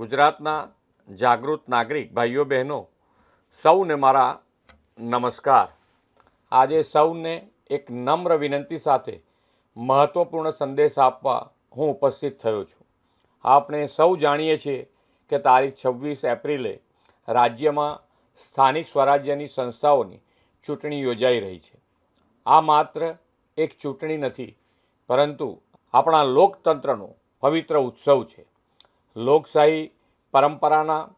ગુજરાતના જાગૃત નાગરિક ભાઈઓ બહેનો સૌને મારા નમસ્કાર। આજે સૌને એક નમ્ર વિનંતી સાથે મહત્વપૂર્ણ સંદેશ આપવા હું ઉપસ્થિત થયો છું। આપણે સૌ જાણીએ છીએ કે તારીખ 26 એપ્રિલે રાજ્યમાં સ્થાનિક સ્વરાજ્યની સંસ્થાઓની ચૂંટણી યોજાઈ રહી છે। આ માત્ર એક ચૂંટણી નથી, પરંતુ આપણા લોકતંત્રનો પવિત્ર ઉત્સવ છે। લોકશાહી પરંપરાના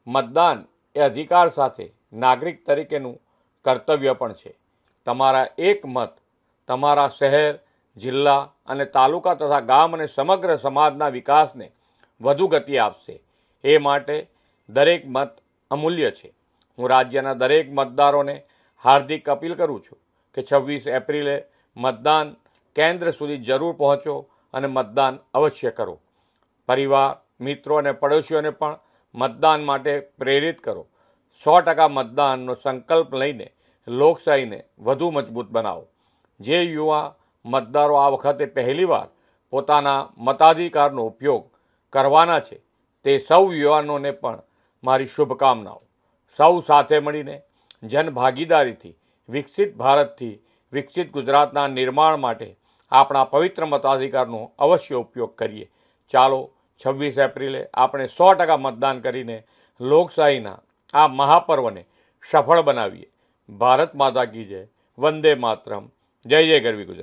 મતદાન એ અધિકાર સાથે નાગરિક તરીકેનું કર્તવ્ય પણ છે। તમારા એક મત તમારા શહેર, જિલ્લા અને તાલુકા તથા ગામ અને સમગ્ર સમાજના વિકાસને વધુ ગતિ આપશે। એ માટે દરેક મત અમૂલ્ય છે। હું રાજ્યના દરેક મતદારોને હાર્દિક અપીલ કરું છું કે 26 એપ્રિલે મતદાન કેન્દ્ર સુધી જરૂર પહોંચો અને મતદાન અવશ્ય કરો। પરિવાર, મિત્રો અને પડોશીઓને પણ મતદાન માટે પ્રેરિત કરો। 100% મતદાનનો સંકલ્પ લઈને લોકશાહીને વધુ મજબૂત બનાવો। જે યુવા મતદારો આ વખતે પહેલીવાર પોતાના મતાધિકારનો ઉપયોગ કરવાના છે, તે સૌ યુવાનોને પણ મારી શુભકામનાઓ। સૌ સાથે મળીને જનભાગીદારીથી વિકસિત ભારતથી વિકસિત ગુજરાતના નિર્માણ માટે આપણા પવિત્ર મતાધિકારનો અવશ્ય ઉપયોગ કરીએ। ચાલો 26 એપ્રિલે આપણે 100% મતદાન કરીને લોકશાહીના આ મહાપર્વને સફળ બનાવીએ। ભારત માતા કી જય, વંદે માતરમ, જય જય ગરવી ગુજરાત।